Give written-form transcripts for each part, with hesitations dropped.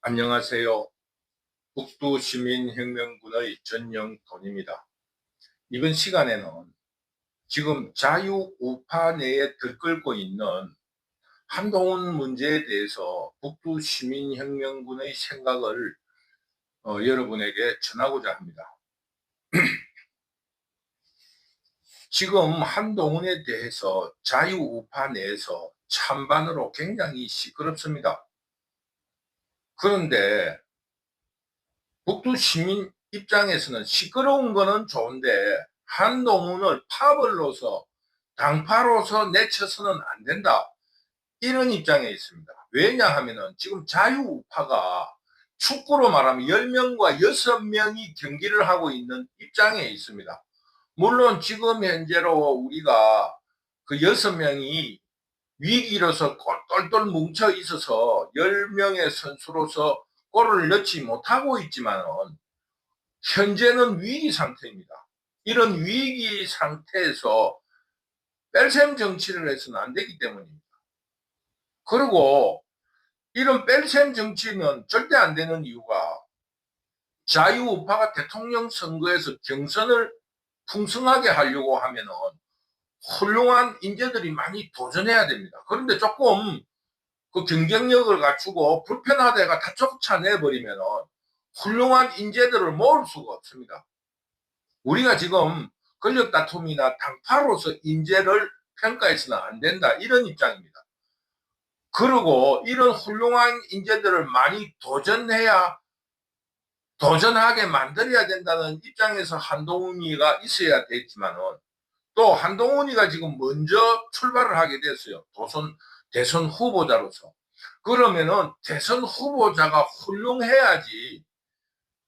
안녕하세요. 북두시민혁명군의 전영돈입니다. 이번 시간에는 지금 자유우파 내에 들끓고 있는 한동훈 문제에 대해서 북두시민혁명군의 생각을 여러분에게 전하고자 합니다. 지금 한동훈에 대해서 자유우파 내에서 찬반으로 굉장히 시끄럽습니다. 그런데 북두시민 입장에서는 시끄러운 거는 좋은데 한동훈을 파벌로서 당파로서 내쳐서는 안 된다, 이런 입장에 있습니다. 왜냐하면 지금 자유우파가 축구로 말하면 10명과 6명이 경기를 하고 있는 입장에 있습니다. 물론 지금 현재로 우리가 그 6명이 위기로서 똘똘 뭉쳐 있어서 10명의 선수로서 골을 넣지 못하고 있지만 현재는 위기 상태입니다. 이런 위기 상태에서 뺄셈 정치를 해서는 안 되기 때문입니다. 그리고 이런 뺄셈 정치는 절대 안 되는 이유가 자유우파가 대통령 선거에서 경선을 풍성하게 하려고 하면은 훌륭한 인재들이 많이 도전해야 됩니다. 그런데 조금 그 경쟁력을 갖추고 불편하다가 다 쫓아내버리면 훌륭한 인재들을 모을 수가 없습니다. 우리가 지금 권력 다툼이나 당파로서 인재를 평가해서는 안 된다, 이런 입장입니다. 그리고 이런 훌륭한 인재들을 많이 도전하게 만들어야 된다는 입장에서 한동훈이가 있어야 되지만은, 또 한동훈이가 지금 먼저 출발을 하게 됐어요. 대선 후보자로서. 그러면은 대선 후보자가 훌륭해야지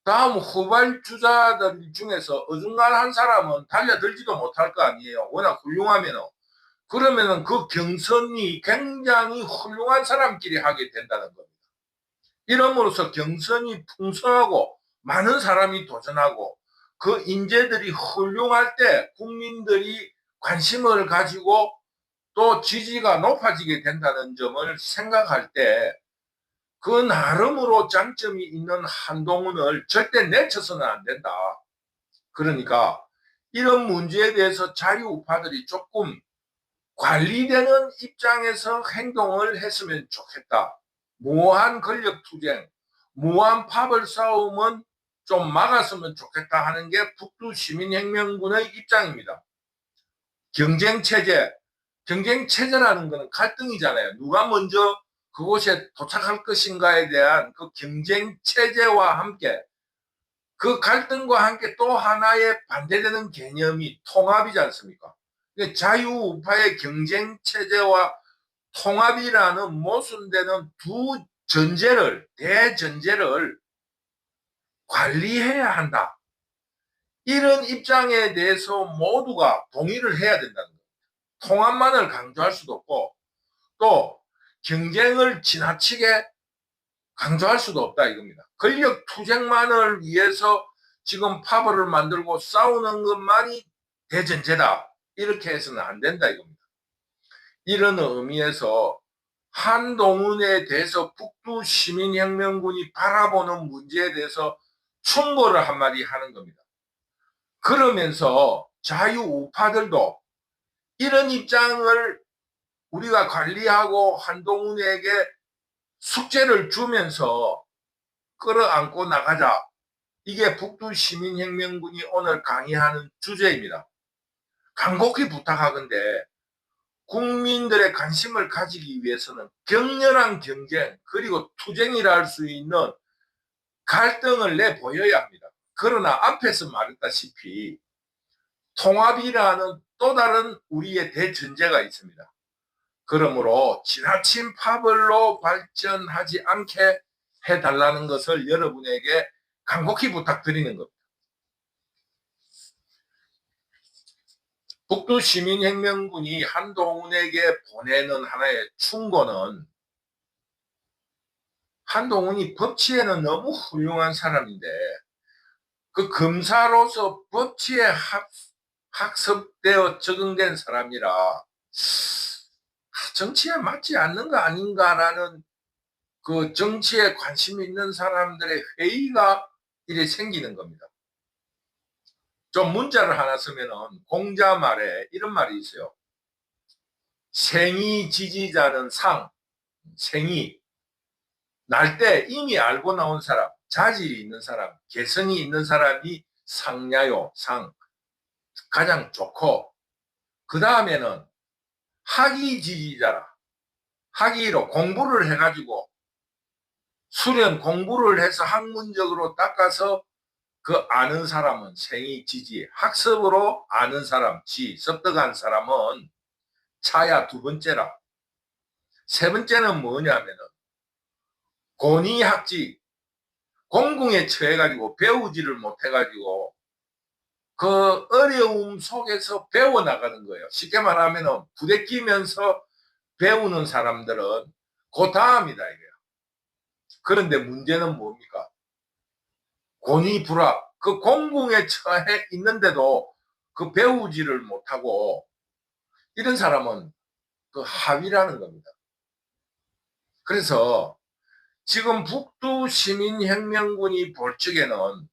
다음 후발주자들 중에서 어중간한 사람은 달려들지도 못할 거 아니에요. 워낙 훌륭하면은. 그러면은 그 경선이 굉장히 훌륭한 사람끼리 하게 된다는 겁니다. 이름으로써 경선이 풍성하고 많은 사람이 도전하고 그 인재들이 훌륭할 때 국민들이 관심을 가지고 또 지지가 높아지게 된다는 점을 생각할 때 그 나름으로 장점이 있는 한동훈을 절대 내쳐서는 안 된다. 그러니까 이런 문제에 대해서 자유우파들이 조금 관리되는 입장에서 행동을 했으면 좋겠다. 무한 권력투쟁, 무한 파벌 싸움은 좀 막았으면 좋겠다 하는 게 북두시민혁명군의 입장입니다. 경쟁체제라는 것은 갈등이잖아요. 누가 먼저 그곳에 도착할 것인가에 대한 그 경쟁체제와 함께 그 갈등과 함께 또 하나의 반대되는 개념이 통합이지 않습니까? 자유우파의 경쟁체제와 통합이라는 모순되는 대전제를 관리해야 한다, 이런 입장에 대해서 모두가 동의를 해야 된다는 겁니다. 통합만을 강조할 수도 없고 또 경쟁을 지나치게 강조할 수도 없다, 이겁니다. 권력 투쟁만을 위해서 지금 파벌을 만들고 싸우는 것만이 대전제다, 이렇게 해서는 안 된다, 이겁니다. 이런 의미에서 한동훈에 대해서 북두시민혁명군이 바라보는 문제에 대해서 충고를 한마디 하는 겁니다. 그러면서 자유우파들도 이런 입장을 우리가 관리하고 한동훈에게 숙제를 주면서 끌어안고 나가자, 이게 북두시민혁명군이 오늘 강의하는 주제입니다. 간곡히 부탁하건대 국민들의 관심을 가지기 위해서는 격렬한 경쟁 그리고 투쟁이라 할 수 있는 갈등을 내보여야 합니다. 그러나 앞에서 말했다시피 통합이라는 또 다른 우리의 대전제가 있습니다. 그러므로 지나친 파벌로 발전하지 않게 해달라는 것을 여러분에게 간곡히 부탁드리는 겁니다. 북두시민혁명군이 한동훈에게 보내는 하나의 충고는, 한동훈이 법치에는 너무 훌륭한 사람인데 그 검사로서 법치에 학습되어 적응된 사람이라 정치에 맞지 않는 거 아닌가라는 그 정치에 관심 있는 사람들의 회의가 이래 생기는 겁니다. 좀 문자를 하나 쓰면은 공자 말에 이런 말이 있어요. 생이 지지자는 상, 생이 날 때 이미 알고 나온 사람, 자질이 있는 사람, 개성이 있는 사람이 상냐요, 상. 가장 좋고, 그 다음에는 학이 지지자라. 학위로 공부를 해가지고 수련 공부를 해서 학문적으로 닦아서 그 아는 사람은 생이 지지, 학습으로 아는 사람, 지, 습득한 사람은 차야 두 번째라. 세 번째는 뭐냐면은 권위학지, 공궁에 처해가지고 배우지를 못해가지고 그 어려움 속에서 배워나가는 거예요. 쉽게 말하면은 부대끼면서 배우는 사람들은 그 다음이다 이게요. 그런데 문제는 뭡니까? 권위불합. 그 공궁에 처해 있는데도 그 배우지를 못하고 이런 사람은 그 하위라는 겁니다. 그래서 지금 북두 시민혁명군이 볼 적에는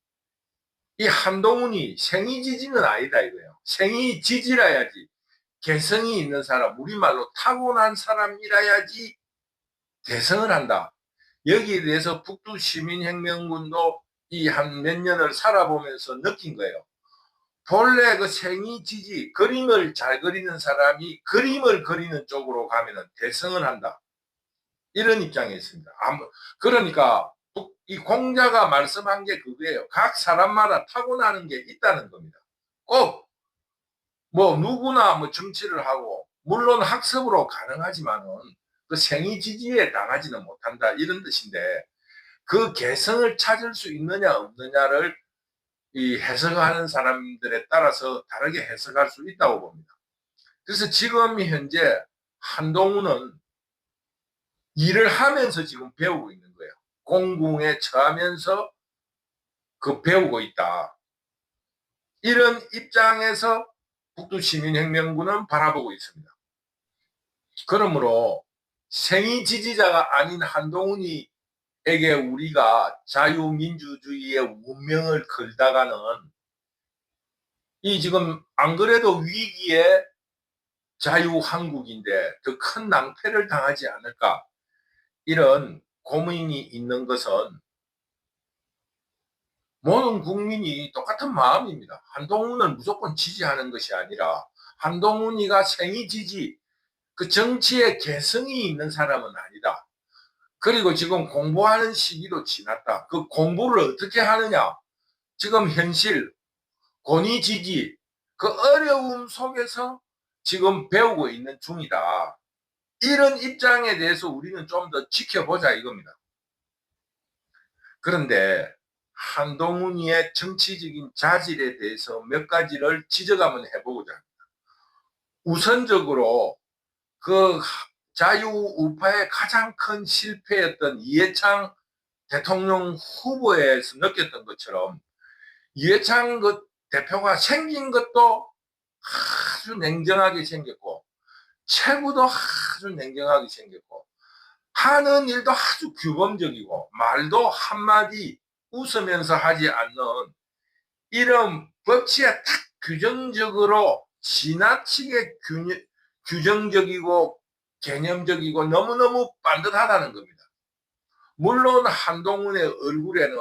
이 한동훈이 생이지지는 아니다 이거예요. 생이지지라야지. 개성이 있는 사람, 우리말로 타고난 사람이라야지 대성을 한다. 여기에 대해서 북두 시민혁명군도 이 한 몇 년을 살아보면서 느낀 거예요. 본래 그 생이지지, 그림을 잘 그리는 사람이 그림을 그리는 쪽으로 가면은 대성을 한다. 이런 입장에 있습니다. 그러니까 이 공자가 말씀한 게 그거예요. 각 사람마다 타고나는 게 있다는 겁니다. 꼭 뭐 누구나 뭐 정치를 하고 물론 학습으로 가능하지만은 그 생이지지에 당하지는 못한다 이런 뜻인데 그 개성을 찾을 수 있느냐 없느냐를 이 해석하는 사람들에 따라서 다르게 해석할 수 있다고 봅니다. 그래서 지금 현재 한동훈은 일을 하면서 지금 배우고 있는 거예요. 공궁에 처하면서 그 배우고 있다. 이런 입장에서 북두시민혁명군은 바라보고 있습니다. 그러므로 생이 지지자가 아닌 한동훈이에게 우리가 자유민주주의의 운명을 걸다가는 이 지금 안 그래도 위기에 자유한국인데 더 큰 낭패를 당하지 않을까 이런 고민이 있는 것은 모든 국민이 똑같은 마음입니다. 한동훈을 무조건 지지하는 것이 아니라 한동훈이가 생이 지지 그 정치에 개성이 있는 사람은 아니다. 그리고 지금 공부하는 시기도 지났다. 그 공부를 어떻게 하느냐. 지금 현실, 권위 지지, 그 어려움 속에서 지금 배우고 있는 중이다. 이런 입장에 대해서 우리는 좀 더 지켜보자 이겁니다. 그런데 한동훈이의 정치적인 자질에 대해서 몇 가지를 지적 한번 해보고자 합니다. 우선적으로 그 자유우파의 가장 큰 실패였던 이해창 대통령 후보에서 느꼈던 것처럼 이해창 그 대표가 생긴 것도 아주 냉정하게 생겼고 체구도 아주 냉정하게 생겼고 하는 일도 아주 규범적이고 말도 한마디 웃으면서 하지 않는 이런 법치에 딱 규정적으로 지나치게 규정적이고 개념적이고 너무너무 반듯하다는 겁니다. 물론 한동훈의 얼굴에는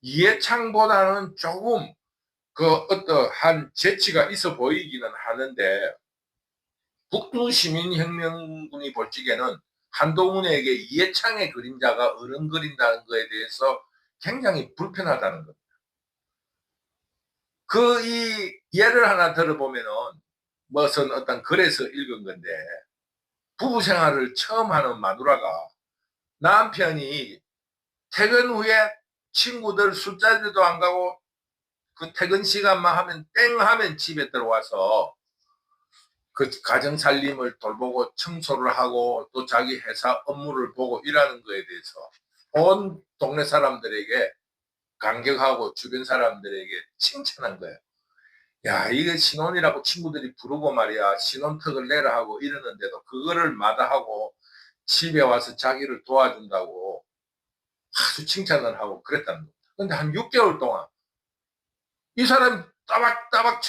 이해창보다는 조금 그 어떠한 재치가 있어 보이기는 하는데 북두시민혁명군이 볼 적에는 한동훈에게 이해창의 그림자가 어른거린다는 것에 대해서 굉장히 불편하다는 겁니다. 그 이 예를 하나 들어보면은 무슨 어떤 글에서 읽은 건데 부부 생활을 처음 하는 마누라가 남편이 퇴근 후에 친구들 술자리도 안 가고 그 퇴근 시간만 하면 땡 하면 집에 들어와서 그 가정 살림을 돌보고 청소를 하고 또 자기 회사 업무를 보고 일하는 거에 대해서 온 동네 사람들에게 감격하고 주변 사람들에게 칭찬한 거예요. 야, 이게 신혼이라고 친구들이 부르고 말이야. 신혼턱을 내라 하고 이러는데도 그거를 마다하고 집에 와서 자기를 도와준다고 아주 칭찬을 하고 그랬다는 겁니다. 근데 한 6개월 동안 이 사람 따박따박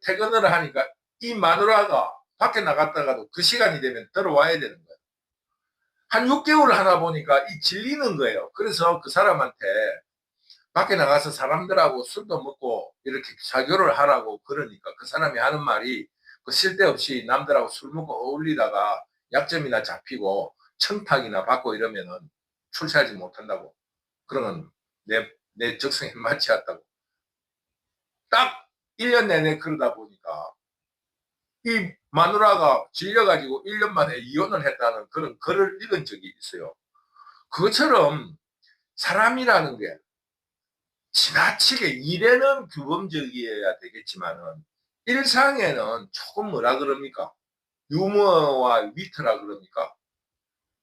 퇴근을 하니까 이 마누라가 밖에 나갔다가도 그 시간이 되면 들어와야 되는 거예요. 한 6개월 하나 보니까 이 질리는 거예요. 그래서 그 사람한테 밖에 나가서 사람들하고 술도 먹고 이렇게 사교를 하라고 그러니까 그 사람이 하는 말이 그 쓸데없이 남들하고 술 먹고 어울리다가 약점이나 잡히고 청탁이나 받고 이러면은 출세하지 못한다고. 그러면 내 적성에 맞지 않다고. 딱 1년 내내 그러다 보니까 이 마누라가 질려가지고 1년 만에 이혼을 했다는 그런 글을 읽은 적이 있어요. 그것처럼 사람이라는 게 지나치게 일에는 규범적이어야 되겠지만은 일상에는 조금 뭐라 그럽니까? 유머와 위트라 그럽니까?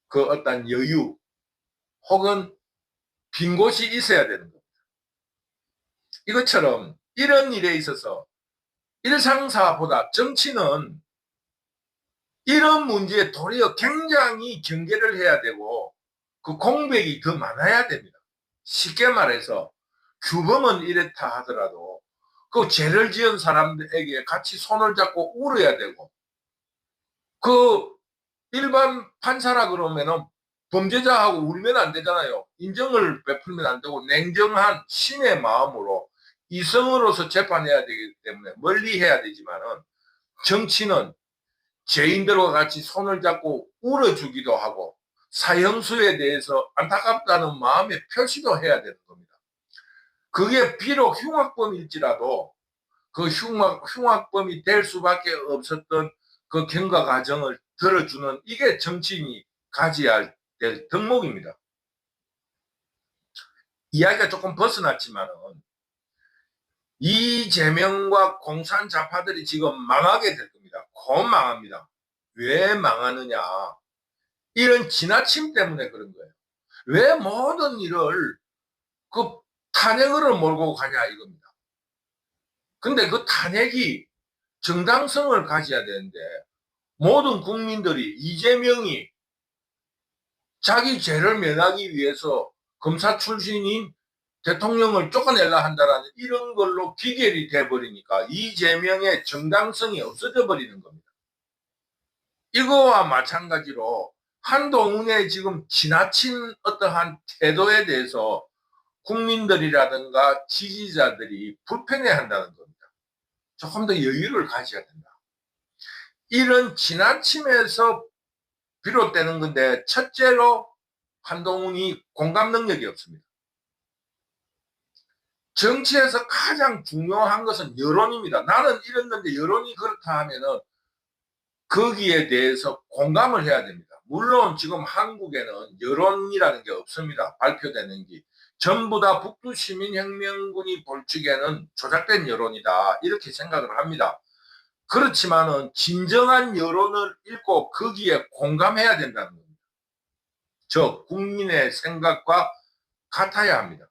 그 어떤 여유 혹은 빈 곳이 있어야 되는 겁니다. 이것처럼 이런 일에 있어서 일상사보다 정치는 이런 문제에 도리어 굉장히 경계를 해야 되고 그 공백이 더 많아야 됩니다. 쉽게 말해서 규범은 이렇다 하더라도 그 죄를 지은 사람들에게 같이 손을 잡고 울어야 되고 그 일반 판사라 그러면은 범죄자하고 울면 안 되잖아요. 인정을 베풀면 안 되고 냉정한 신의 마음으로 이성으로서 재판해야 되기 때문에 멀리 해야 되지만은 정치는 죄인들과 같이 손을 잡고 울어주기도 하고 사형수에 대해서 안타깝다는 마음의 표시도 해야 되는 겁니다. 그게 비록 흉악범일지라도 그 흉악범이 될 수밖에 없었던 그 경과 과정을 들어주는 이게 정치인이 가져야 될 덕목입니다. 이야기가 조금 벗어났지만은 이재명과 공산 좌파들이 지금 망하게 될 겁니다. 곧 망합니다. 왜 망하느냐? 이런 지나침 때문에 그런 거예요. 왜 모든 일을 그 탄핵으로 몰고 가냐 이겁니다. 근데 그 탄핵이 정당성을 가져야 되는데 모든 국민들이 이재명이 자기 죄를 면하기 위해서 검사 출신인 대통령을 쫓아내려 한다라는 이런 걸로 기결이 돼버리니까 이재명의 정당성이 없어져 버리는 겁니다. 이거와 마찬가지로 한동훈의 지금 지나친 어떠한 태도에 대해서 국민들이라든가 지지자들이 불편해한다는 겁니다. 조금 더 여유를 가져야 된다. 이런 지나침에서 비롯되는 건데 첫째로 한동훈이 공감 능력이 없습니다. 정치에서 가장 중요한 것은 여론입니다. 나는 이랬는데 여론이 그렇다 하면은 거기에 대해서 공감을 해야 됩니다. 물론 지금 한국에는 여론이라는 게 없습니다. 발표되는 게. 전부 다 북두시민혁명군이 볼 적에는 조작된 여론이다. 이렇게 생각을 합니다. 그렇지만은 진정한 여론을 읽고 거기에 공감해야 된다는 겁니다. 즉 국민의 생각과 같아야 합니다.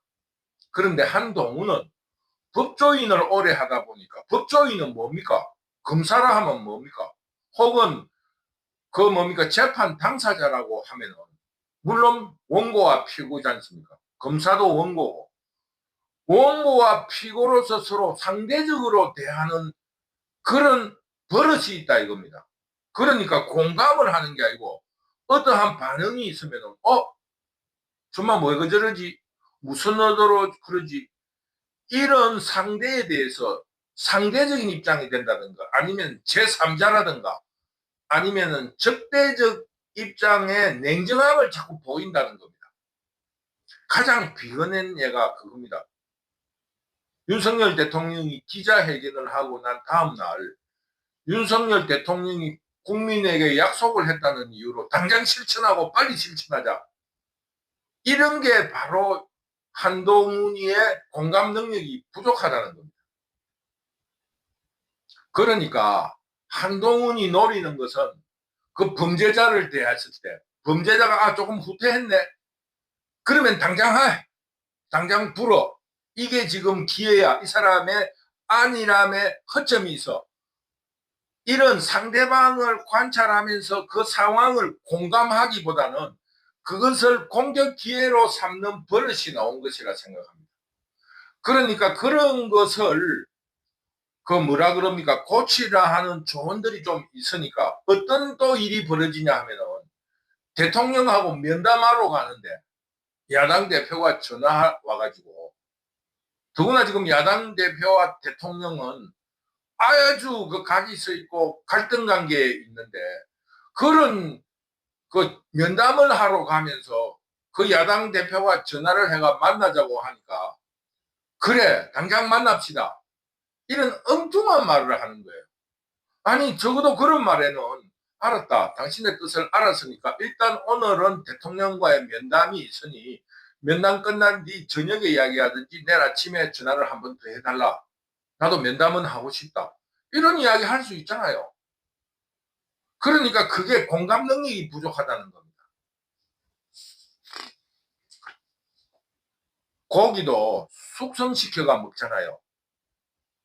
그런데 한동훈은 법조인을 오래 하다 보니까 법조인은 뭡니까? 검사라 하면 뭡니까? 혹은 그 뭡니까? 재판 당사자라고 하면은 물론 원고와 피고지 않습니까? 검사도 원고고 원고와 피고로서 서로 상대적으로 대하는 그런 버릇이 있다 이겁니다. 그러니까 공감을 하는 게 아니고 어떠한 반응이 있으면은 정말 왜 저러지? 무슨 의도로 그러지? 이런 상대에 대해서 상대적인 입장이 된다든가 아니면 제3자라든가 아니면은 적대적 입장의 냉정함을 자꾸 보인다는 겁니다. 가장 비근한 예가 그겁니다. 윤석열 대통령이 기자회견을 하고 난 다음 날 윤석열 대통령이 국민에게 약속을 했다는 이유로 당장 실천하고 빨리 실천하자. 이런 게 바로 한동훈이의 공감 능력이 부족하다는 겁니다. 그러니까 한동훈이 노리는 것은 그 범죄자를 대했을 때 범죄자가 조금 후퇴했네. 그러면 당장 불어. 이게 지금 기회야. 이 사람의 안일함에 허점이 있어. 이런 상대방을 관찰하면서 그 상황을 공감하기보다는 그것을 공격 기회로 삼는 버릇이 나온 것이라 생각합니다. 그러니까 그런 것을 그 뭐라 그럽니까? 고치라 하는 조언들이 좀 있으니까 어떤 또 일이 벌어지냐 하면은 대통령하고 면담하러 가는데 야당 대표가 전화 와가지고, 더구나 지금 야당 대표와 대통령은 아주 그 각이 서 있고 갈등 관계에 있는데, 그런 그 면담을 하러 가면서 그 야당 대표가 전화를 해가 만나자고 하니까 그래 당장 만납시다 이런 엉뚱한 말을 하는 거예요. 아니 적어도 그런 말에는 알았다, 당신의 뜻을 알았으니까 일단 오늘은 대통령과의 면담이 있으니 면담 끝난 뒤 저녁에 이야기하든지 내일 아침에 전화를 한 번 더 해달라, 나도 면담은 하고 싶다, 이런 이야기 할 수 있잖아요. 그러니까 그게 공감 능력이 부족하다는 겁니다. 고기도 숙성시켜가 먹잖아요.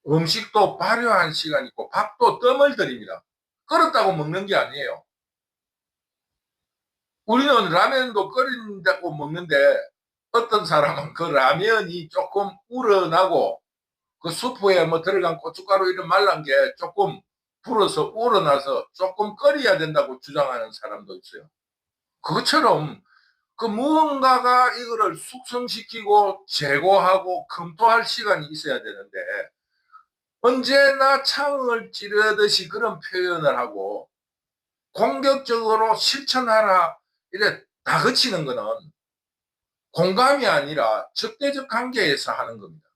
음식도 발효한 시간이 있고 밥도 뜸을 들입니다. 끓었다고 먹는 게 아니에요. 우리는 라면도 끓인다고 먹는데 어떤 사람은 그 라면이 조금 우러나고 그 수프에 뭐 들어간 고춧가루 이런 말란 게 조금 불어서 우러나서 조금 끓여야 된다고 주장하는 사람도 있어요. 그것처럼 그 무언가가 이거를 숙성시키고 제고하고 검토할 시간이 있어야 되는데 언제나 창을 찌르듯이 그런 표현을 하고 공격적으로 실천하라 이래 다그치는 거는 공감이 아니라 적대적 관계에서 하는 겁니다.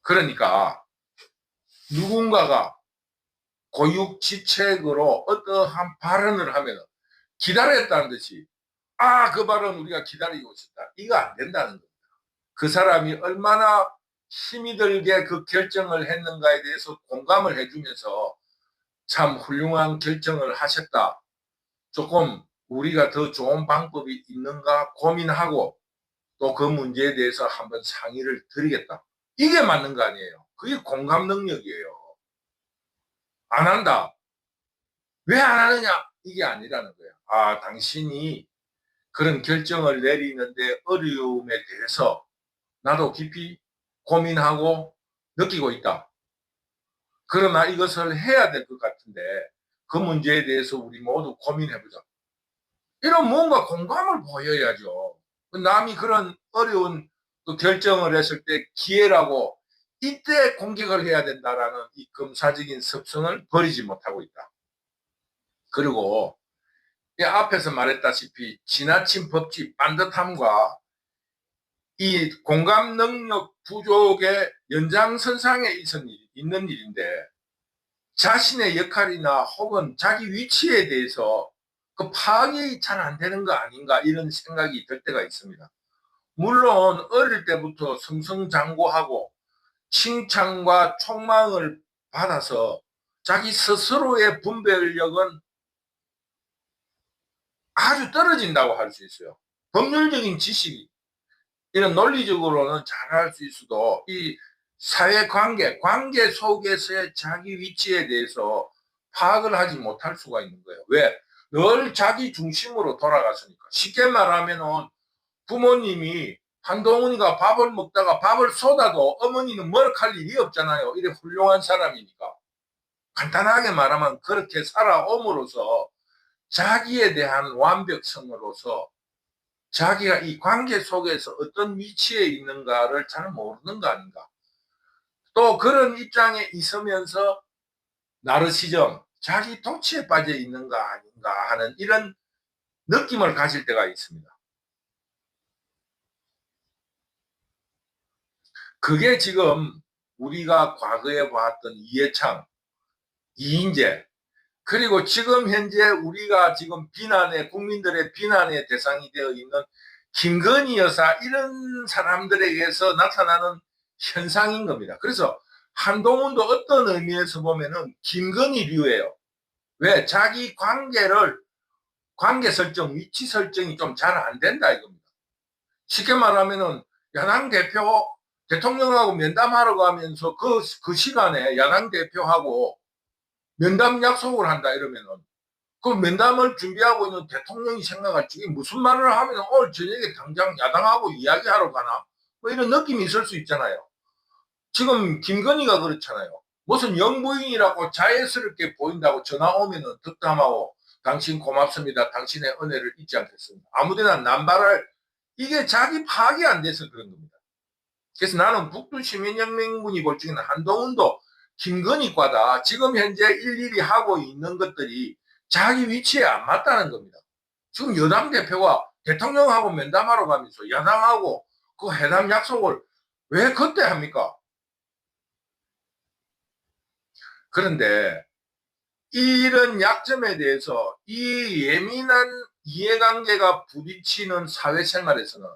그러니까 누군가가 고육지책으로 어떠한 발언을 하면 기다렸다는 듯이 그 발언 우리가 기다리고 있었다, 이거 안 된다는 겁니다. 그 사람이 얼마나 힘이 들게 그 결정을 했는가에 대해서 공감을 해주면서 참 훌륭한 결정을 하셨다, 조금 우리가 더 좋은 방법이 있는가 고민하고 또 그 문제에 대해서 한번 상의를 드리겠다, 이게 맞는 거 아니에요. 그게 공감 능력이에요. 안 한다, 왜 안 하느냐, 이게 아니라는 거예요. 당신이 그런 결정을 내리는데 어려움에 대해서 나도 깊이 고민하고 느끼고 있다. 그러나 이것을 해야 될 것 같은데 그 문제에 대해서 우리 모두 고민해보자, 이런 뭔가 공감을 보여야죠. 남이 그런 어려운 그 결정을 했을 때 기회라고 이때 공격을 해야 된다라는 이 검사적인 습성을 버리지 못하고 있다. 그리고 앞에서 말했다시피 지나친 법칙 반듯함과 이 공감 능력 부족의 연장선상에 있는 일인데 자신의 역할이나 혹은 자기 위치에 대해서 그 파악이 잘 안 되는 거 아닌가, 이런 생각이 들 때가 있습니다. 물론 어릴 때부터 승승장구하고 칭찬과 촉망을 받아서 자기 스스로의 분별력은 아주 떨어진다고 할 수 있어요. 법률적인 지식, 이런 논리적으로는 잘할 수 있어도 이 사회관계, 관계 속에서의 자기 위치에 대해서 파악을 하지 못할 수가 있는 거예요. 왜? 늘 자기 중심으로 돌아갔으니까. 쉽게 말하면은 부모님이 한동훈이가 밥을 먹다가 밥을 쏟아도 어머니는 뭐할 일이 없잖아요. 이래 훌륭한 사람이니까. 간단하게 말하면 그렇게 살아옴으로써 자기에 대한 완벽성으로서 자기가 이 관계 속에서 어떤 위치에 있는가를 잘 모르는 거 아닌가. 또 그런 입장에 있으면서 나르시즘, 자기 도취에 빠져 있는가 아닌가 하는 이런 느낌을 가질 때가 있습니다. 그게 지금 우리가 과거에 봤던 이해창, 이인재, 그리고 지금 현재 우리가 지금 국민들의 비난의 대상이 되어 있는 김건희 여사, 이런 사람들에게서 나타나는 현상인 겁니다. 그래서 한동훈도 어떤 의미에서 보면은 김건희류예요. 왜? 자기 관계 설정, 위치 설정이 좀 잘 안 된다 이겁니다. 쉽게 말하면은 야당 대표 대통령하고 면담하러 가면서 그 시간에 야당 대표하고 면담 약속을 한다 이러면은 그 면담을 준비하고 있는 대통령이 생각할 적에 무슨 말을 하면 오늘 저녁에 당장 야당하고 이야기하러 가나? 뭐 이런 느낌이 있을 수 있잖아요. 지금 김건희가 그렇잖아요. 무슨 영부인이라고 자연스럽게 보인다고 전화 오면은 덕담하고 당신 고맙습니다. 당신의 은혜를 잊지 않겠습니다. 아무데나 남발할 이게 자기 파악이 안 돼서 그런 겁니다. 그래서 나는 북두시민혁명군이 볼 적에는 한동훈도 김건희과다 지금 현재 일일이 하고 있는 것들이 자기 위치에 안 맞다는 겁니다. 지금 여당 대표가 대통령하고 면담하러 가면서 야당하고 그 회담 약속을 왜 그때 합니까? 그런데 이런 약점에 대해서 이 예민한 이해관계가 부딪히는 사회생활에서는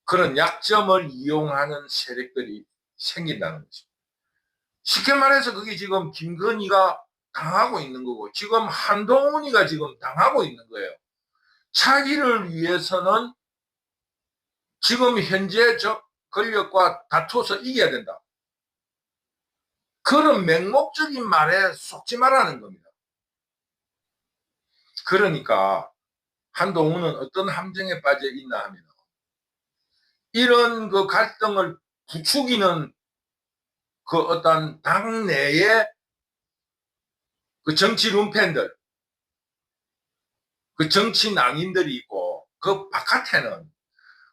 그런 약점을 이용하는 세력들이 생긴다는 거죠. 쉽게 말해서 그게 지금 김건희가 당하고 있는 거고 지금 한동훈이가 지금 당하고 있는 거예요. 자기를 위해서는 지금 현재 저 권력과 다투어서 이겨야 된다. 그런 맹목적인 말에 속지 말라는 겁니다. 그러니까 한동훈은 어떤 함정에 빠져 있나 하면 이런 그 갈등을 부추기는 그 어떤 당내의 그 정치 룸펜들, 그 정치 낭인들이 있고 그 바깥에는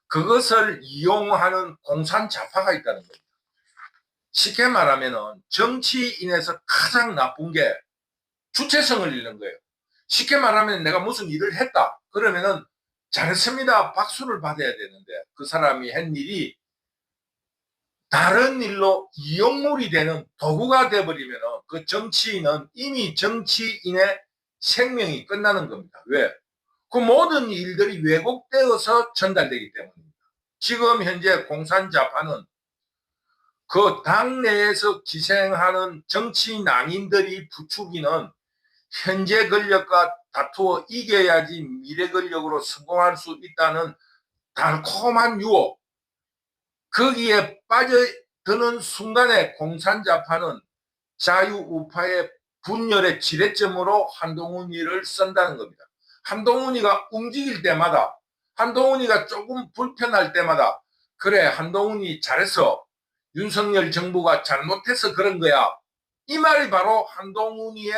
그것을 이용하는 공산 좌파가 있다는 겁니다. 쉽게 말하면 정치인에서 가장 나쁜 게 주체성을 잃는 거예요. 쉽게 말하면 내가 무슨 일을 했다. 그러면은 잘했습니다. 박수를 받아야 되는데 그 사람이 한 일이 다른 일로 이용물이 되는 도구가 돼버리면 그 정치인은 이미 정치인의 생명이 끝나는 겁니다. 왜? 그 모든 일들이 왜곡되어서 전달되기 때문입니다. 지금 현재 공산자파는 그 당내에서 기생하는 정치 낭인들이 부추기는 현재 권력과 다투어 이겨야지 미래 권력으로 성공할 수 있다는 달콤한 유혹, 거기에 빠져드는 순간에 공산자파는 자유우파의 분열의 지렛점으로 한동훈이를 쓴다는 겁니다. 한동훈이가 움직일 때마다 한동훈이가 조금 불편할 때마다 그래 한동훈이 잘했어. 윤석열 정부가 잘못해서 그런 거야. 이 말이 바로 한동훈이의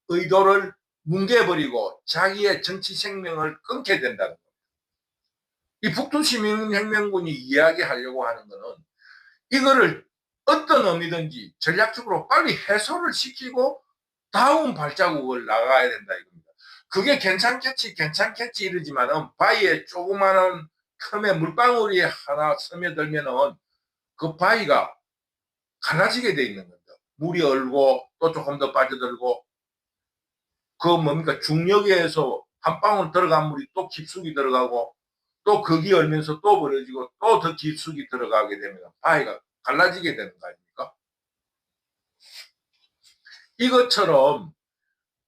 의도를 뭉개버리고 자기의 정치 생명을 끊게 된다는 겁니다. 이 북두시민혁명군이 이야기하려고 하는 것은 이거를 어떤 의미든지 전략적으로 빨리 해소를 시키고 다음 발자국을 나가야 된다 이겁니다. 그게 괜찮겠지 이러지만은 바위에 조그마한 틈에 물방울이 하나 스며들면은 그 바위가 갈라지게 돼 있는 겁니다. 물이 얼고 또 조금 더 빠져들고 그 뭡니까 중력에서 한 방울 들어간 물이 또 깊숙이 들어가고 또 거기 열면서 또 벌어지고 또 더 깊숙이 들어가게 되면 바위가 갈라지게 되는 거 아닙니까? 이것처럼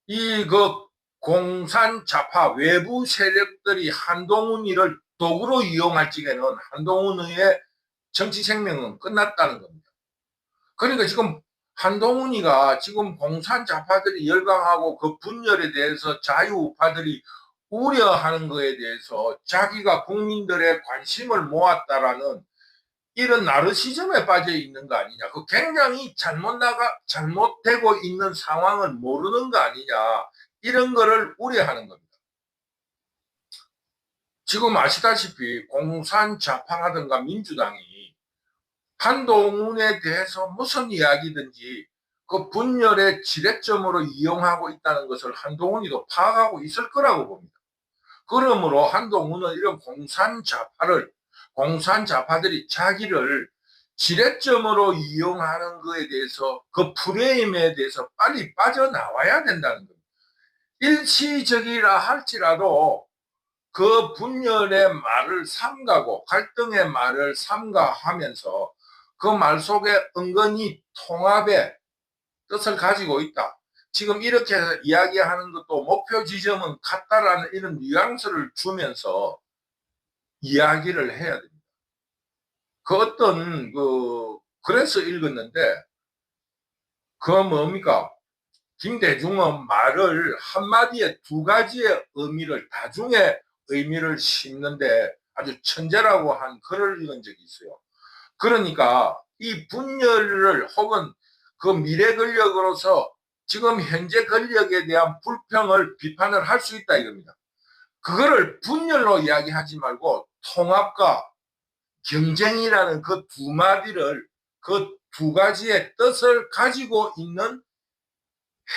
이 그 공산 좌파 외부 세력들이 한동훈이를 도구로 이용할 적에는 한동훈의 정치 생명은 끝났다는 겁니다. 그러니까 지금 한동훈이가 지금 공산 좌파들이 열광하고 그 분열에 대해서 자유우파들이 우려하는 것에 대해서 자기가 국민들의 관심을 모았다라는 이런 나르시즘에 빠져 있는 거 아니냐. 그 굉장히 잘못되고 있는 상황을 모르는 거 아니냐. 이런 거를 우려하는 겁니다. 지금 아시다시피 공산 좌파라든가 민주당이 한동훈에 대해서 무슨 이야기든지 그 분열의 지렛점으로 이용하고 있다는 것을 한동훈이도 파악하고 있을 거라고 봅니다. 그러므로 한동훈은 이런 공산 좌파들이 자기를 지렛점으로 이용하는 것에 대해서 그 프레임에 대해서 빨리 빠져나와야 된다는 겁니다. 일시적이라 할지라도 그 분열의 말을 삼가고 갈등의 말을 삼가하면서 그 말 속에 은근히 통합의 뜻을 가지고 있다. 지금 이렇게 이야기하는 것도 목표 지점은 같다라는 이런 뉘앙스를 주면서 이야기를 해야 됩니다. 그 어떤 그래서 읽었는데 그 뭡니까? 김대중은 말을 한마디에 두 가지의 의미를 다중의 의미를 심는데 아주 천재라고 한 글을 읽은 적이 있어요. 그러니까 이 분열을 혹은 그 미래 권력으로서 지금 현재 권력에 대한 불평을 비판을 할 수 있다 이겁니다. 그거를 분열로 이야기하지 말고 통합과 경쟁이라는 그 두 마디를 그 두 가지의 뜻을 가지고 있는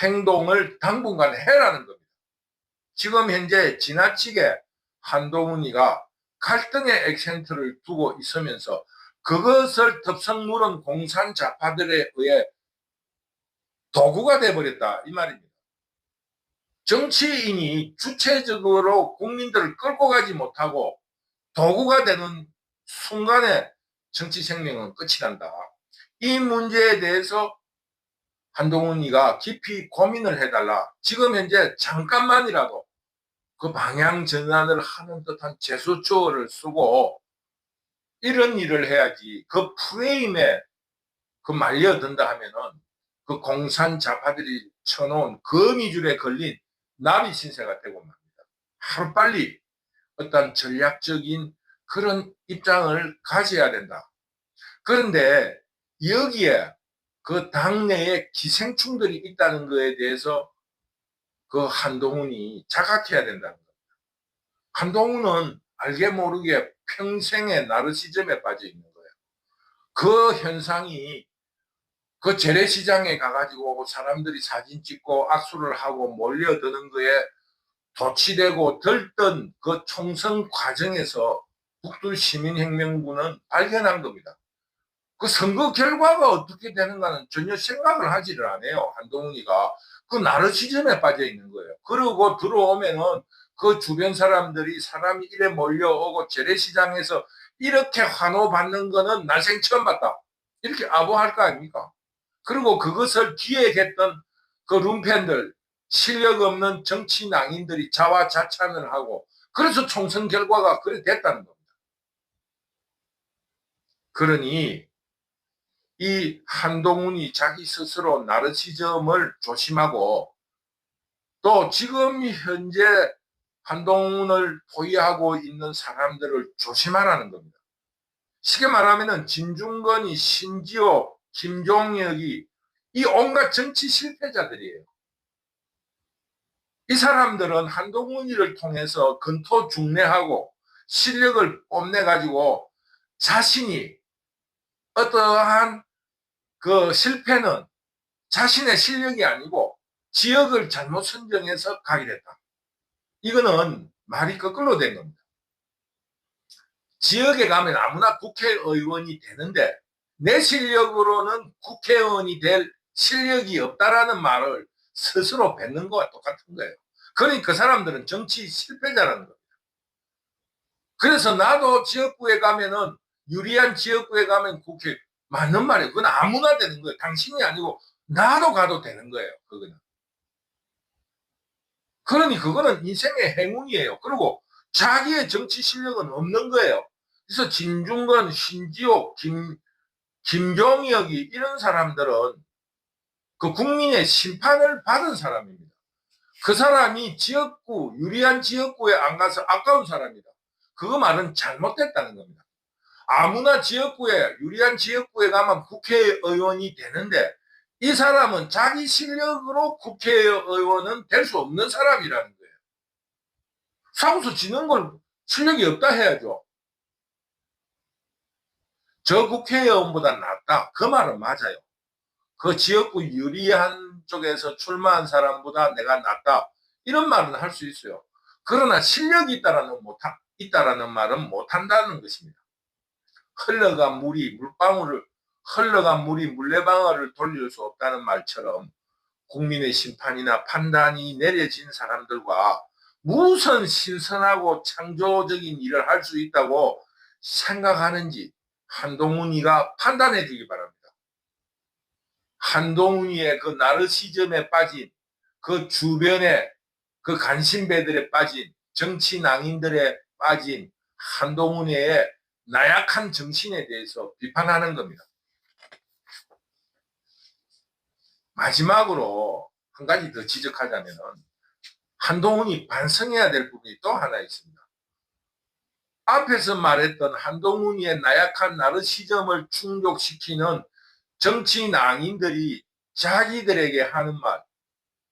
행동을 당분간 해라는 겁니다. 지금 현재 지나치게 한동훈이가 갈등의 액센트를 두고 있으면서 그것을 덥석 물은 공산 좌파들에 의해 도구가 돼버렸다 이 말입니다. 정치인이 주체적으로 국민들을 끌고 가지 못하고 도구가 되는 순간에 정치 생명은 끝이 난다. 이 문제에 대해서 한동훈이가 깊이 고민을 해달라. 지금 현재 잠깐만이라도 그 방향 전환을 하는 듯한 제스처를 쓰고 이런 일을 해야지 그 프레임에 그 말려든다 하면은 그 공산 좌파들이 쳐놓은 거미줄에 걸린 나비 신세가 되고 맙니다. 하루빨리 어떤 전략적인 그런 입장을 가져야 된다. 그런데 여기에 그 당내에 기생충들이 있다는 것에 대해서 그 한동훈이 자각해야 된다는 겁니다. 한동훈은 알게 모르게 평생의 나르시즘에 빠져 있는 거예요. 그 현상이 그 재래시장에 가가지고 사람들이 사진 찍고 악수를 하고 몰려드는 거에 도취되고 들뜬 그 총선 과정에서 북두시민혁명군은 발견한 겁니다. 그 선거 결과가 어떻게 되는가는 전혀 생각을 하지를 않아요. 한동훈이가 그 나르시즘에 빠져 있는 거예요. 그러고 들어오면은 그 주변 사람들이 사람이 이래 몰려오고 재래시장에서 이렇게 환호받는 거는 날생 처음 봤다. 이렇게 아부할 거 아닙니까? 그리고 그것을 기획했던 그 룸팬들, 실력 없는 정치 낭인들이 자화자찬을 하고 그래서 총선 결과가 그래 됐다는 겁니다. 그러니 이 한동훈이 자기 스스로 나르시즘을 조심하고 또 지금 현재 한동훈을 포위하고 있는 사람들을 조심하라는 겁니다. 쉽게 말하면 진중권이, 신지호, 김종혁이 이 온갖 정치 실패자들이에요. 이 사람들은 한동훈이를 통해서 근토중례하고 실력을 뽐내가지고 자신이 어떠한 그 실패는 자신의 실력이 아니고 지역을 잘못 선정해서 가게 됐다. 이거는 말이 거꾸로 된 겁니다. 지역에 가면 아무나 국회의원이 되는데 내 실력으로는 국회의원이 될 실력이 없다라는 말을 스스로 뱉는 거와 똑같은 거예요. 그러니 그 사람들은 정치 실패자라는 거예요. 그래서 나도 지역구에 가면은 유리한 지역구에 가면 국회 맞는 말이에요. 그건 아무나 되는 거예요. 당신이 아니고 나도 가도 되는 거예요. 그거는. 그러니 그거는 인생의 행운이에요. 그리고 자기의 정치 실력은 없는 거예요. 그래서 진중권, 신지호, 김종혁이 이런 사람들은 그 국민의 심판을 받은 사람입니다. 그 사람이 지역구, 유리한 지역구에 안 가서 아까운 사람이다. 그거 말은 잘못됐다는 겁니다. 아무나 지역구에, 유리한 지역구에 가면 국회의원이 되는데 이 사람은 자기 실력으로 국회의원은 될 수 없는 사람이라는 거예요. 싸워서 지는 걸 실력이 없다 해야죠. 저 국회의원보다 낫다. 그 말은 맞아요. 그 지역구 유리한 쪽에서 출마한 사람보다 내가 낫다. 이런 말은 할 수 있어요. 그러나 실력이 있다라는 말은 못한다는 것입니다. 흘러간 물이 물레방아를 돌릴 수 없다는 말처럼 국민의 심판이나 판단이 내려진 사람들과 무슨 신선하고 창조적인 일을 할 수 있다고 생각하는지 한동훈이가 판단해 주기 바랍니다. 한동훈이의 그 나르시즘에 빠진 그 주변에 그 간신배들에 빠진 정치 낭인들에 빠진 한동훈의 나약한 정신에 대해서 비판하는 겁니다. 마지막으로 한 가지 더 지적하자면 한동훈이 반성해야 될 부분이 또 하나 있습니다. 앞에서 말했던 한동훈의 나약한 나르시즘을 충족시키는 정치 낭인들이 자기들에게 하는 말,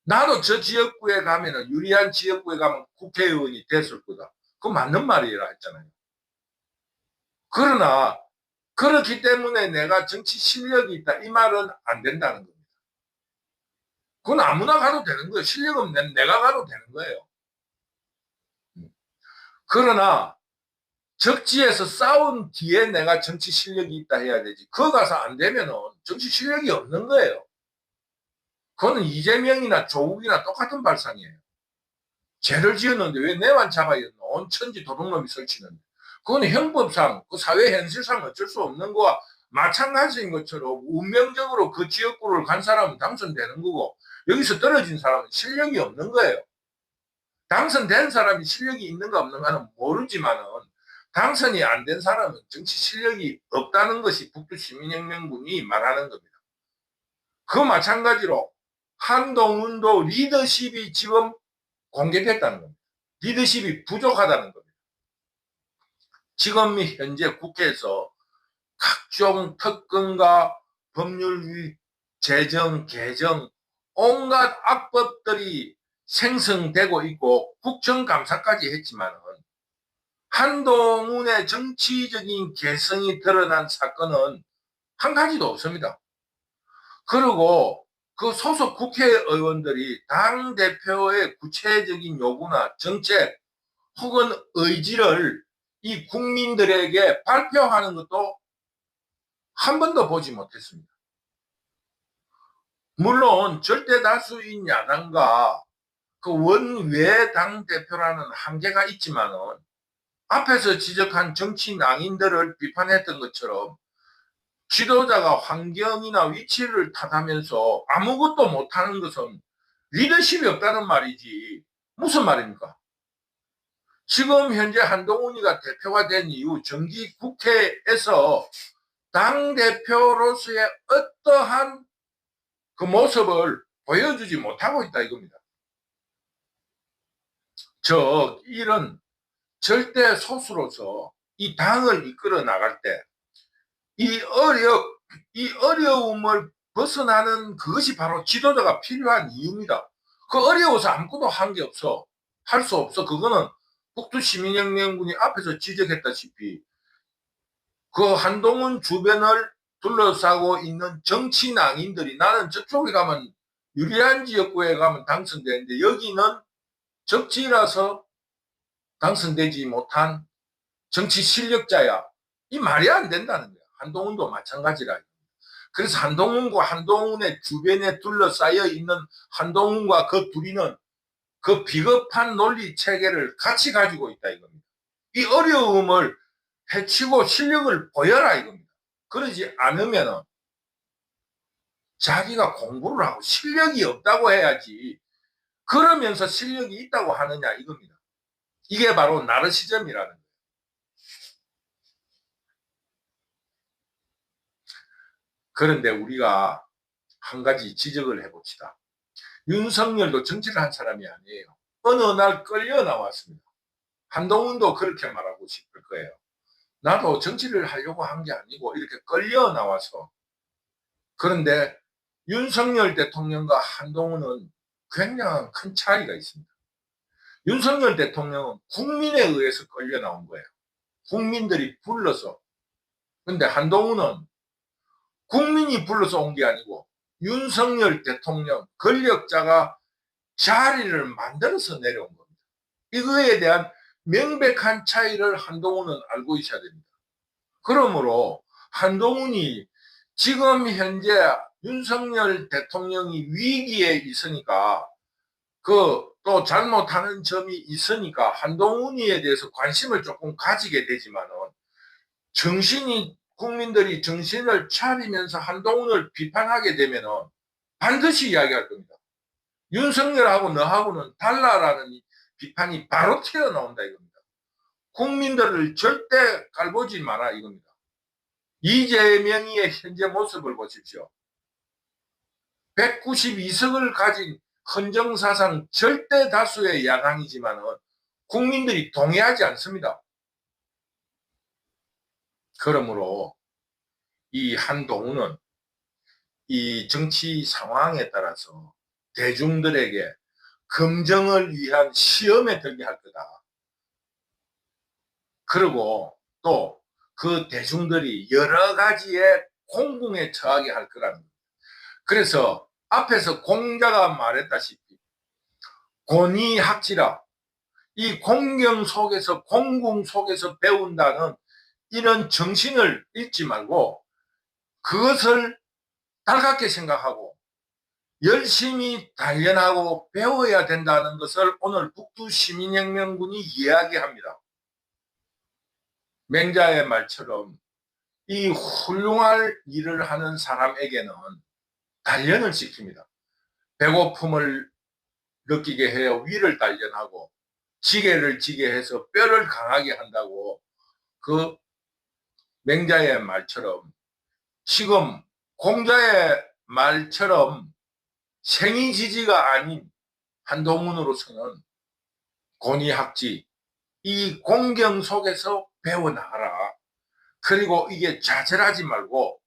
나도 저 지역구에 가면은 유리한 지역구에 가면 국회의원이 됐을 거다. 그거 맞는 말이라 했잖아요. 그러나 그렇기 때문에 내가 정치 실력이 있다 이 말은 안 된다는 겁니다. 그건 아무나 가도 되는 거예요. 실력 없는 내가 가도 되는 거예요. 그러나 적지에서 싸운 뒤에 내가 정치 실력이 있다 해야 되지. 그거 가서 안 되면은 정치 실력이 없는 거예요. 그거는 이재명이나 조국이나 똑같은 발상이에요. 죄를 지었는데 왜 내만 잡아야 되나? 온 천지 도둑놈이 설치는데. 그건 형법상, 그 사회 현실상 어쩔 수 없는 거와 마찬가지인 것처럼 운명적으로 그 지역구를 간 사람은 당선되는 거고 여기서 떨어진 사람은 실력이 없는 거예요. 당선된 사람이 실력이 있는가 없는가는 모르지만은 당선이 안 된 사람은 정치 실력이 없다는 것이 북두시민혁명군이 말하는 겁니다. 그 마찬가지로 한동훈도 리더십이 지금 공개됐다는 겁니다. 리더십이 부족하다는 겁니다. 지금 현재 국회에서 각종 특검과 법률 제정, 개정, 온갖 악법들이 생성되고 있고 국정감사까지 했지만 한동훈의 정치적인 개성이 드러난 사건은 한 가지도 없습니다. 그리고 그 소속 국회의원들이 당대표의 구체적인 요구나 정책 혹은 의지를 이 국민들에게 발표하는 것도 한 번도 보지 못했습니다. 물론 절대 다수인 야당과 그 원외 당대표라는 한계가 있지만은 앞에서 지적한 정치 낭인들을 비판했던 것처럼 지도자가 환경이나 위치를 탓하면서 아무것도 못하는 것은 리더십이 없다는 말이지 무슨 말입니까? 지금 현재 한동훈이가 대표가 된 이후 정기 국회에서 당대표로서의 어떠한 그 모습을 보여주지 못하고 있다 이겁니다. 이런 절대 소수로서 이 당을 이끌어 나갈 때 이 어려움을 벗어나는 그것이 바로 지도자가 필요한 이유입니다. 그 어려워서 아무것도 한 게 없어. 할 수 없어. 그거는 북두시민혁명군이 앞에서 지적했다시피 그 한동훈 주변을 둘러싸고 있는 정치 낭인들이 나는 저쪽에 가면 유리한 지역구에 가면 당선되는데 여기는 적지라서 당선되지 못한 정치 실력자야. 이 말이 안 된다는 거야. 한동훈도 마찬가지라. 그래서 한동훈과 한동훈의 주변에 둘러싸여 있는 한동훈과 그 둘이는 그 비겁한 논리 체계를 같이 가지고 있다 이겁니다. 이 어려움을 해치고 실력을 보여라 이겁니다. 그러지 않으면 자기가 공부를 하고 실력이 없다고 해야지 그러면서 실력이 있다고 하느냐 이겁니다. 이게 바로 나르시즘이라는 거예요. 그런데 우리가 한 가지 지적을 해봅시다. 윤석열도 정치를 한 사람이 아니에요. 어느 날 끌려 나왔습니다. 한동훈도 그렇게 말하고 싶을 거예요. 나도 정치를 하려고 한 게 아니고 이렇게 끌려 나와서. 그런데 윤석열 대통령과 한동훈은 굉장히 큰 차이가 있습니다. 윤석열 대통령은 국민에 의해서 끌려 나온 거예요. 국민들이 불러서. 근데 한동훈은 국민이 불러서 온 게 아니고 윤석열 대통령 권력자가 자리를 만들어서 내려온 겁니다. 이거에 대한 명백한 차이를 한동훈은 알고 있어야 됩니다. 그러므로 한동훈이 지금 현재 윤석열 대통령이 위기에 있으니까 그 또 잘못하는 점이 있으니까 한동훈이에 대해서 관심을 조금 가지게 되지만은 정신이 국민들이 정신을 차리면서 한동훈을 비판하게 되면은 반드시 이야기할 겁니다. 윤석열하고 너하고는 달라라는 비판이 바로 튀어나온다 이겁니다. 국민들을 절대 깔보지 마라 이겁니다. 이재명의 현재 모습을 보십시오. 192석을 가진 헌정사상 절대 다수의 야당이지만 국민들이 동의하지 않습니다. 그러므로 이 한동훈은 이 정치 상황에 따라서 대중들에게 검증을 위한 시험에 들게 할 거다. 그리고 또 그 대중들이 여러 가지의 공궁에 처하게 할 거라는 겁니다. 그래서 앞에서 공자가 말했다시피 권위학지라, 이 공경 속에서 공궁 속에서 배운다는 이런 정신을 잃지 말고 그것을 달갑게 생각하고 열심히 단련하고 배워야 된다는 것을 오늘 북두시민혁명군이 이야기합니다. 맹자의 말처럼 이 훌륭한 일을 하는 사람에게는 단련을 시킵니다. 배고픔을 느끼게 해요. 위를 단련하고 지게를 지게 해서 뼈를 강하게 한다고 그 맹자의 말처럼 지금 공자의 말처럼 생이지지가 아닌 한동훈으로서는 권위학지, 이 공경 속에서 배워나가라. 그리고 이게 좌절하지 말고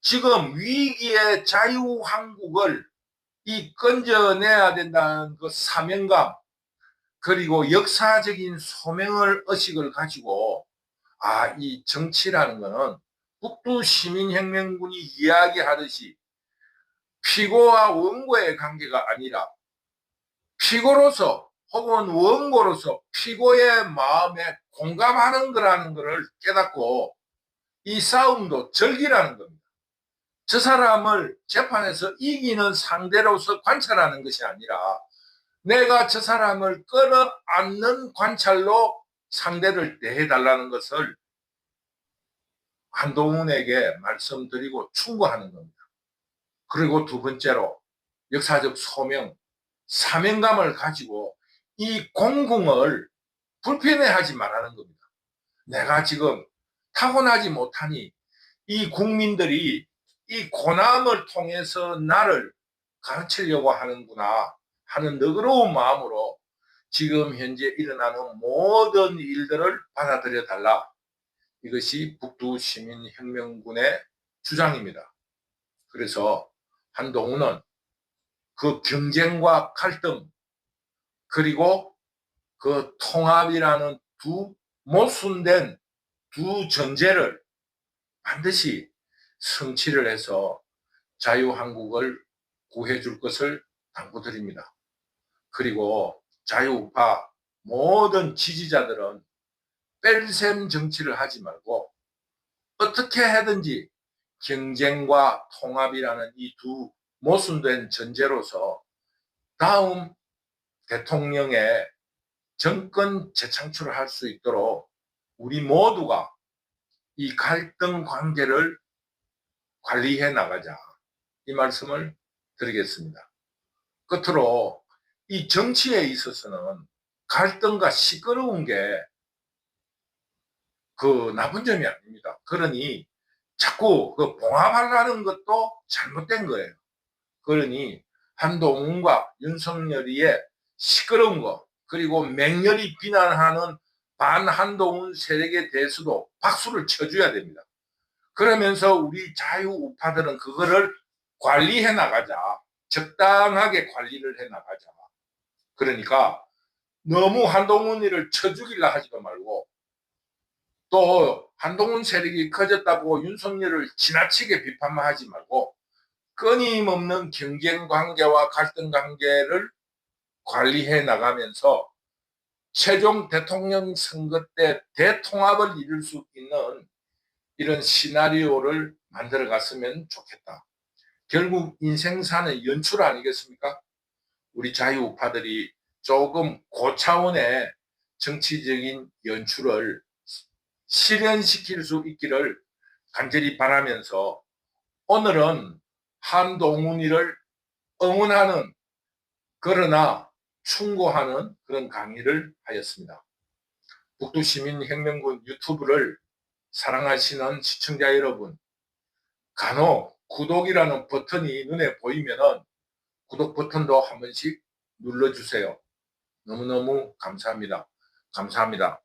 지금 위기의 자유한국을 이 건져내야 된다는 그 사명감 그리고 역사적인 소명을 의식을 가지고 이 정치라는 거는 북두시민혁명군이 이야기하듯이 피고와 원고의 관계가 아니라 피고로서 혹은 원고로서 피고의 마음에 공감하는 거라는 것을 깨닫고 이 싸움도 즐기라는 겁니다. 저 사람을 재판에서 이기는 상대로서 관찰하는 것이 아니라 내가 저 사람을 끌어안는 관찰로 상대를 대해달라는 것을 한동훈에게 말씀드리고 충고하는 겁니다. 그리고 두 번째로 역사적 소명, 사명감을 가지고 이 공궁을 불편해하지 말라는 겁니다. 내가 지금 타고나지 못하니 이 국민들이 이 고난을 통해서 나를 가르치려고 하는구나 하는 너그러운 마음으로 지금 현재 일어나는 모든 일들을 받아들여 달라. 이것이 북두시민혁명군의 주장입니다. 그래서 한동훈은 그 경쟁과 갈등 그리고 그 통합이라는 두 모순된 두 전제를 반드시 성취를 해서 자유한국을 구해줄 것을 당부드립니다. 그리고 자유우파 모든 지지자들은 뺄셈 정치를 하지 말고 어떻게 하든지 경쟁과 통합이라는 이 두 모순된 전제로서 다음 대통령의 정권 재창출을 할 수 있도록 우리 모두가 이 갈등 관계를 관리해 나가자. 이 말씀을 드리겠습니다. 끝으로 이 정치에 있어서는 갈등과 시끄러운 게 그 나쁜 점이 아닙니다. 그러니 자꾸 그 봉합하려는 것도 잘못된 거예요. 그러니 한동훈과 윤석열이의 시끄러운 거 그리고 맹렬히 비난하는 반한동훈 세력에 대해서도 박수를 쳐줘야 됩니다. 그러면서 우리 자유우파들은 그거를 관리해 나가자. 적당하게 관리를 해 나가자. 그러니까 너무 한동훈이를 쳐 죽이려 하지도 말고 또 한동훈 세력이 커졌다고 윤석열을 지나치게 비판만 하지 말고 끊임없는 경쟁 관계와 갈등 관계를 관리해 나가면서 최종 대통령 선거 때 대통합을 이룰 수 있는 이런 시나리오를 만들어 갔으면 좋겠다. 결국 인생사는 연출 아니겠습니까? 우리 자유우파들이 조금 고차원의 정치적인 연출을 실현시킬 수 있기를 간절히 바라면서 오늘은 한동훈이를 응원하는 그러나 충고하는 그런 강의를 하였습니다. 북두시민혁명군 유튜브를 사랑하시는 시청자 여러분, 간혹 구독이라는 버튼이 눈에 보이면은 구독 버튼도 한 번씩 눌러주세요. 너무너무 감사합니다. 감사합니다.